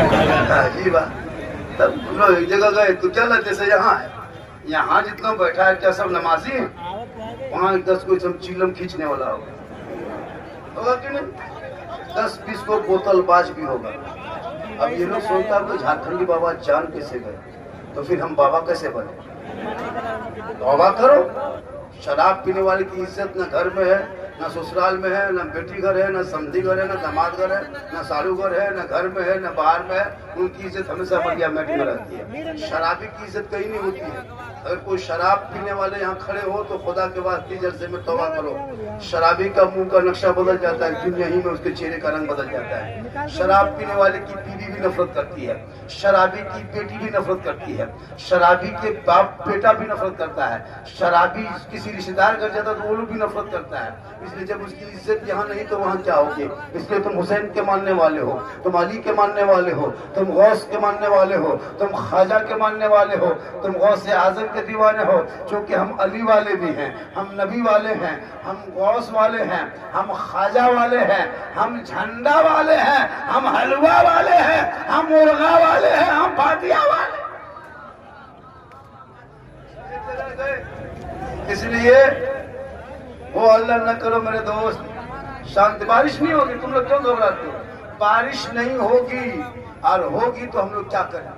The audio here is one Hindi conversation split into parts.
अजीब बात। तब हम लोग एक जगह गए तो क्या लगता जैसे यहाँ है, यहाँ जितना बैठा है क्या सब नमाजी है, वहाँ 10 कोई सब चिलम खींचने वाला होगा कि नहीं, 10-20 को बोतल बाज भी होगा। अब ये लोग सोचता है तो झारखंडी बाबा जान कैसे गए, तो फिर हम बाबा कैसे बने? तौबा करो। शराब पीने वाले की इज्जत न घर में है, न ससुराल में है, न बेटी घर है, न समधी घर है, न दामाद घर है, न सालू घर है, न घर में है, न बाहर में है। उनकी इज्जत हमेशा बढ़िया मैटी में रहती है। शराबी की इज्जत कहीं नहीं होती है। अगर कोई शराब पीने वाले यहाँ खड़े हो तो खुदा के वास्ते जलसे में तौबा करो। शराबी का मुंह का नक्शा बदल जाता है, दुनिया ही में उसके चेहरे का रंग बदल जाता है। शराब पीने वाले की बीवी भी नफरत करती है, शराबी की बेटी भी नफरत करती है, शराबी के बाप बेटा भी नफरत करता है, शराबी किसी रिश्तेदार घर जाता तो वो लोग भी नफरत करता है। इसलिए जब उसकी इज्जत यहाँ नहीं तो वहाँ क्या होगी? इसलिए तुम हुसैन के मानने वाले हो, तुम अली के मानने वाले हो, तुम गौस के मानने वाले हो, तुम ख्वाजा के मानने वाले हो, तुम गौस आजम के दीवाने हो। क्योंकि हम अली वाले भी हैं, हम नबी वाले हैं, हम गौस वाले हैं, हम ख्वाजा वाले हैं, हम झंडा वाले हैं, हम हलवा वाले हैं, हम मुर्गा वाले हैं, हम फातिया वाले। इसलिए वो अल्लाह न करो मेरे दोस्त, शांति बारिश नहीं होगी। तुम लोग क्यों घबराते हो? बारिश नहीं होगी, और होगी तो हम लोग क्या करें?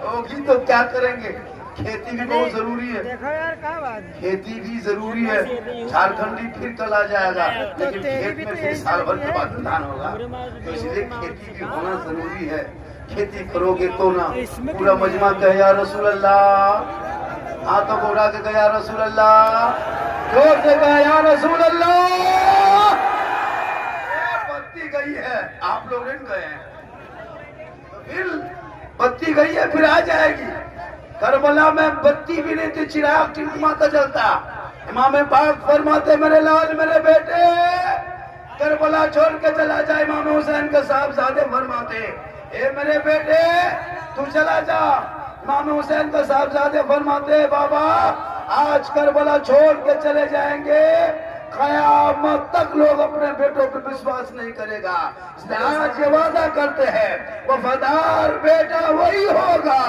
होगी तो क्या करेंगे? खेती भी बहुत जरूरी है, देखो यार क्या बात, खेती भी जरूरी है। झारखंडी फिर कल आ जाएगा, लेकिन खेत में फिर साल भर के बाद धान होगा, तो इसलिए खेती भी होना जरूरी है। खेती करोगे तो ना। पूरा मजमा कहे या रसूल अल्लाह, हाथों को उड़ा के गया रसूल अल्लाह, जोर से गया या रसूल अल्लाह। बत्ती गई है, आप लोग नहीं गए हैं, तो फिर बत्ती गई है, फिर आ जाएगी। करबला में बत्ती भी नहीं थी, चिराग टिमटिमाता जलता। इमाम पाक फरमाते मेरे लाल मेरे बेटे, करबला छोड़ के चला जाए। इमाम हुसैन के साहबजादे फरमाते ए मेरे बेटे तू चला जा। इमाम हुसैन के साहबजादे फरमाते बाबा आज करबला छोड़ के चले जाएंगे, कयामत तक लोग अपने बेटों पर विश्वास नहीं करेगा। इसलिए आज ये वादा करते हैं वफादार बेटा वही होगा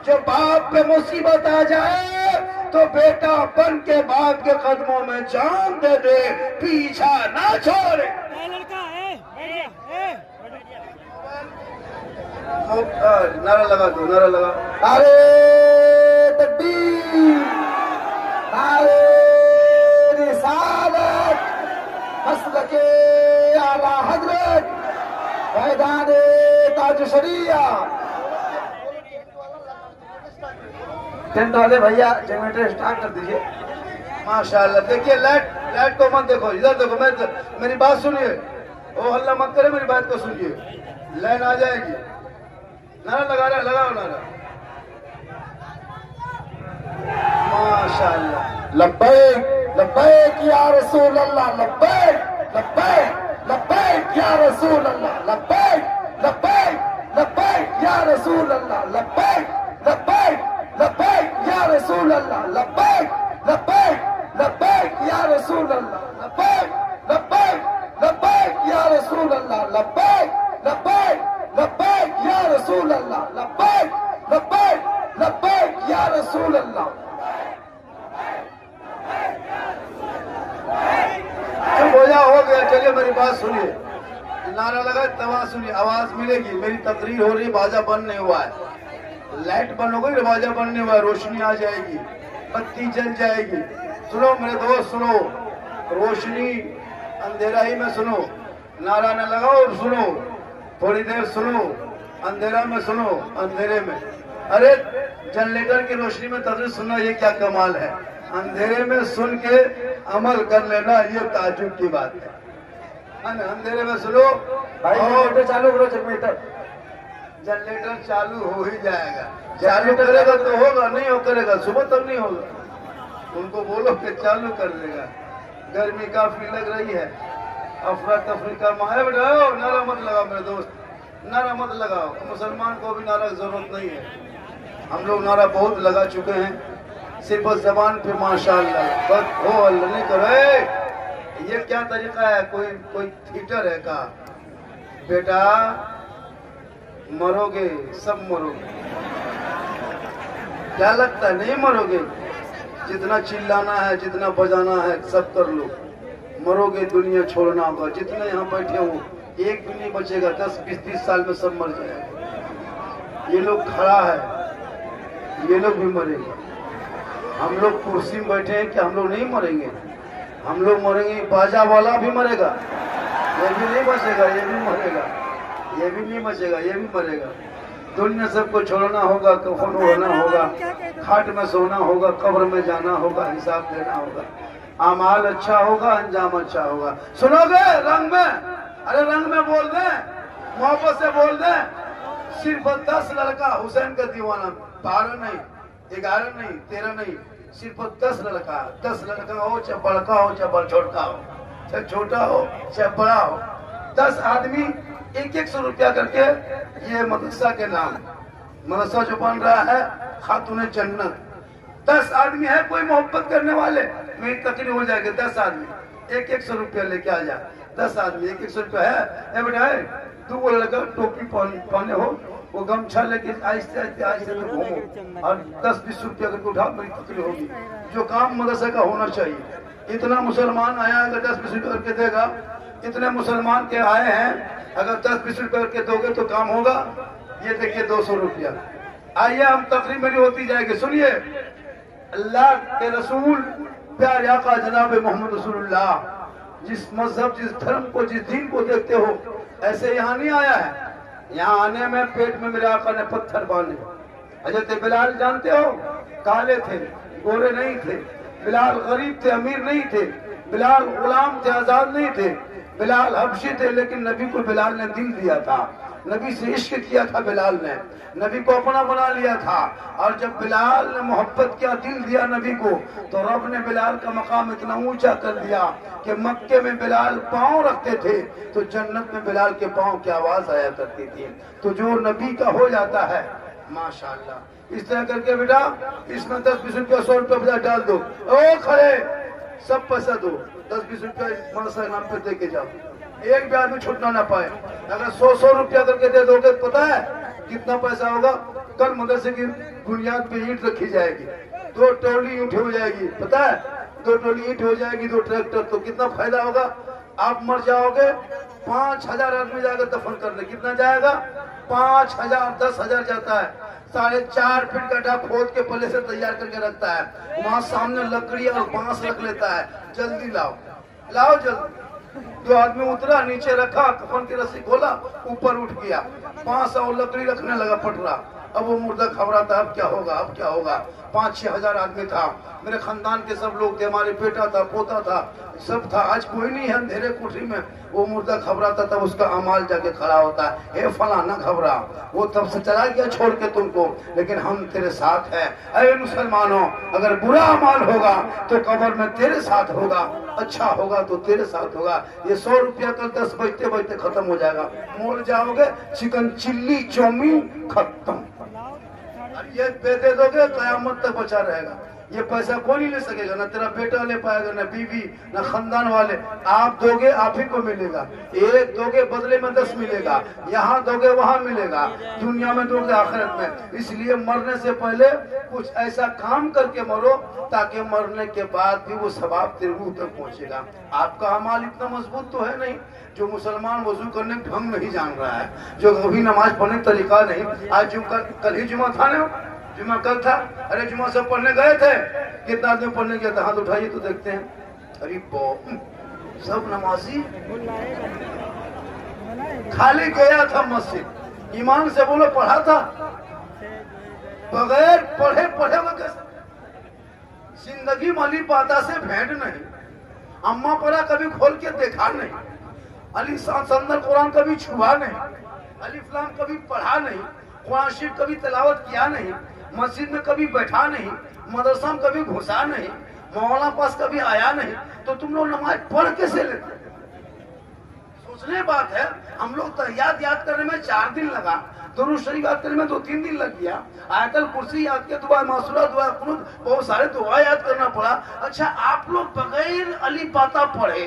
जो बाप पे मुसीबत आ जाए तो बेटा बन के बाप के कदमों में जान दे दे, पीछा ना छोड़े। नारा लगा दो, नारा लगा। अरे तकबीर, अरे रिसालत, मसलके आला हजरत, मैदाने ताज शरिया। टेंट वाले भैया जनरेटर स्टार्ट कर दीजिए। माशाल्लाह। देखिए लाइट को मत देखो, इधर देखो, मेरी बात सुनिए, वो हल्ला मत करे, मेरी बात को सुनिए। लाइन आ जाएगी, नारा लगा रहा, लगाओ नारा। माशाल्लाह। लब्बैक लब्बैक या रसूल अल्लाह, लब्बैक लब्बैक लब्बैक या रसूल अल्लाह, लब्बैक लब्बैक लब्बैक या रसूल अल्लाह, लब्बैक लब्बैक लब्बैक या रसूल अल्लाह, लब्बैक लब्बैक लब्बैक या रसूल अल्लाह, लब्बैक लब्बैक लब्बैक या रसूल अल्लाह, लब्बैक लब्बैक लब्बैक या रसूल अल्लाह, लब्बैक लब्बैक लब्बैक या रसूल अल्लाह। चुप हो जाओ, हो गया। चलिए मेरी बात सुनिए, नारा लगा तवा सुनिए, आवाज मिलेगी। मेरी तकरीर हो रही, बाजा बंद नहीं हुआ है, लाइट बंद हो गई, बाजा बंद नहीं हुआ है, रोशनी आ जाएगी, बत्ती जल जाएगी। सुनो मेरे दोस्त, सुनो, रोशनी अंधेरा ही में सुनो, नारा न लगाओ और सुनो, थोड़ी देर सुनो, अंधेरा में सुनो, अंधेरे में। अरे जनरेटर की रोशनी में तकरीर सुनना ये क्या कमाल है, अंधेरे में सुन के अमल कर लेना ये ताजुब की बात है। अंधेरे में सुनो भाई, जनरेटर चालू करो, जनरेटर चालू हो ही जाएगा। चालू करेगा तो होगा, नहीं हो करेगा सुबह तक नहीं होगा। उनको बोलो कि चालू कर देगा। गर्मी काफी लग रही है, अफरा तफरी का माहौल बनाओ। नारा मत लगाओ मेरे दोस्त, नारा मत लगाओ। मुसलमान को भी नारा की जरूरत नहीं है, हम लोग नारा बहुत लगा चुके हैं। सिर्फ जबान पे माशाअल्लाह बस हो अल्लाह नहीं करे। ये क्या तरीका है? कोई थिएटर है का? बेटा मरोगे, सब मरोगे। क्या लगता है नहीं मरोगे? जितना चिल्लाना है, जितना बजाना है, सब कर लो। मरोगे, दुनिया छोड़ना होगा। जितने यहाँ बैठे हो एक भी नहीं बचेगा। 10, 20, 30 साल में सब मर जाएगा। ये लोग खड़ा है, ये लोग भी मरेंगे। हम लोग कुर्सी में बैठे हैं कि हम लोग नहीं मरेंगे? हम लोग मरेंगे। बाजा वाला भी मरेगा, ये भी नहीं बचेगा, ये भी मरेगा। ये भी नहीं बचेगा, ये भी मरेगा। दुनिया सबको छोड़ना होगा, कफन ओढ़ना होगा, खाट में सोना होगा, कब्र में जाना होगा, हिसाब देना होगा। अमाल अच्छा होगा, अंजाम अच्छा होगा। सुनोगे रंग में? अरे रंग में बोल दे, मोहब्बत से बोल दे। सिर्फ 10 लड़का हुसैन का दीवाना, 12 नहीं, 11 नहीं, 13 नहीं, सिर्फ 10 लड़का। 10 लड़का हो, चाहे बड़का हो, चाहे छोटा हो, चाहे छोटा हो, चाहे बड़ा हो। 10 आदमी 100 रुपया करके ये मदरसा के नाम, मदरसा जो बन रहा है खातून जन्नत। 10 आदमी है कोई मोहब्बत करने वाले, मेरी तकलीफ हो जाएगी। 10 आदमी 100 रुपया लेके आ जा। 10 आदमी 100 रुपया है बेटा है। तू वो लड़का टोपी पहने हो, वो गमछा लेके आहिस्ते आहिस्ते आहिस्ते तो घूमो और 10-20 रुपया करके उठा, मेरी तकलीफ होगी। जो काम मदरसा का होना चाहिए। इतना मुसलमान आया, अगर 10-20 रुपया करके देगा, इतने मुसलमान के आए हैं, अगर 10-20 रुपया करके दोगे तो काम होगा। ये देखिए 200 रुपया। आइए हम तकरीर मेरी होती जाएगी। सुनिए, अल्लाह के रसूल प्यारे आका जनाब मोहम्मद रसूलुल्लाह जिस मजहब, जिस धर्म को, जिस दीन को देखते हो, ऐसे यहाँ नहीं आया है। यहाँ आने में पेट में मेरे आका ने पत्थर बांधे। हजरत बिलाल जानते हो, काले थे, गोरे नहीं थे। बिलाल गरीब थे, अमीर नहीं थे। बिलाल गुलाम थे, आजाद नहीं थे। बिलाल हबशी थे, लेकिन नबी को बिलाल ने दिल दिया था। नबी से इश्क किया था बिलाल ने, नबी को अपना बना लिया था। और जब बिलाल ने मोहब्बत किया, दिल दिया नबी को, तो रब ने बिलाल का मकाम इतना ऊंचा कर दिया कि मक्के में बिलाल पांव रखते थे तो जन्नत में बिलाल के पांव की आवाज आया करती थी। तो जो नबी का हो जाता है, माशाअल्लाह। इस तरह करके बेटा इसमें 10-20 रुपया, 100 रुपया डाल दो। ओ खड़े, सब पैसा दो। 10-20 रुपया मदरसा नाम पे दे के जाओ, एक भी आदमी छूटना ना पाए। अगर 100 रुपया करके दे दोगे, पता है कितना पैसा होगा? कल मदरसे की बुनियाद पे ईंट रखी जाएगी, 2 टोली ईंट हो जाएगी। पता है 2 टोली ईंट हो जाएगी, 2 ट्रैक्टर। तो कितना फायदा होगा? आप मर जाओगे, 5000 आदमी जाकर दफन करने। कितना जाएगा? 5000, 10,000 जाता है। 4.5 फीट गड्ढा खोद के पहले से तैयार करके रखता है। वहाँ सामने लकड़ी और बांस रख लेता है। जल्दी लाओ, लाओ जल्दी। 2 आदमी उतरा, नीचे रखा, कफन की रस्सी खोला, ऊपर उठ गया, 5 और लकड़ी रखने लगा पटरा। अब वो मुर्दा घबराता, अब क्या होगा, अब क्या होगा? 5-6 हजार आदमी था, मेरे खानदान के सब लोग थे, हमारे बेटा था, पोता था, सब था। आज कोई नहीं है, अंधेरे कोठरी में। वो मुर्दा घबराता था, उसका अमाल जाके खड़ा होता है, हे फलाना घबरा, वो तब से चला गया छोड़ के तुमको, लेकिन हम तेरे साथ हैं। अरे मुसलमानों, अगर बुरा अमाल होगा तो कब्र में तेरे साथ होगा, अच्छा होगा तो तेरे साथ होगा। ये 100 रुपया कल 10 बजते बजते खत्म हो जाएगा। मोड़ जाओगे, चिकन चिल्ली चाउमीन खत्म। ये दे दोगे, कयामत तक बचा रहेगा। ये पैसा कोई नहीं ले सकेगा, ना तेरा बेटा ले पाएगा, ना बीवी, ना खानदान वाले। आप दोगे, आप ही को मिलेगा। एक दोगे, बदले में 10 मिलेगा। यहाँ दोगे, वहाँ मिलेगा। दुनिया में दोगे, आखिरत में। इसलिए मरने से पहले कुछ ऐसा काम करके मरो ताकि मरने के बाद भी वो सवाब तेरे रूह तक पहुँचेगा। आपका अमाल इतना मजबूत तो है नहीं। जो मुसलमान वजू करने का ढंग नहीं जान रहा है, जो कभी नमाज पढ़ने का तरीका नहीं। आज कल ही जुमा था ना, जुमा कल था। अरे जुमा सब पढ़ने गए थे, कितना आदमी पढ़ने गया था? हाथ उठाइए तो देखते हैं। अरे सब नमाजी, खाली गया था मस्जिद। ईमान से बोलो, पढ़ा था? बगैर पढ़े कैसे? जिंदगी मली पाता से भेंट नहीं, अम्मा परा कभी खोल के देखा नहीं, अली संदर कुरान कभी छुआ नहीं, अलिफ लाम कभी पढ़ा नहीं, कुरान शरीफ कभी तिलावत किया नहीं, मस्जिद में कभी बैठा नहीं, मदरसा में कभी घुसा नहीं, मौलाना पास कभी आया नहीं, तो तुम लोग नमाज पढ़ कैसे लेते? सोचने बात है। हम लोग तहियात याद करने में 4 दिन लगा, दुरूद शरीफ याद करने में 2-3 दिन लग गया, आयतल कुर्सी याद किया, दुआ मासूरा, दुआ कुनूत, बहुत सारे दुआ याद करना पड़ा। अच्छा, आप लोग बगैर अली पाता पढ़े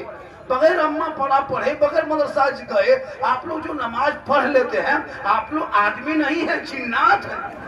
बगैर अम्मा पढ़ा पढ़े, बगैर मदरसा गए आप लोग जो नमाज पढ़ लेते हैं, आप लोग आदमी नहीं है, जिन्नात है।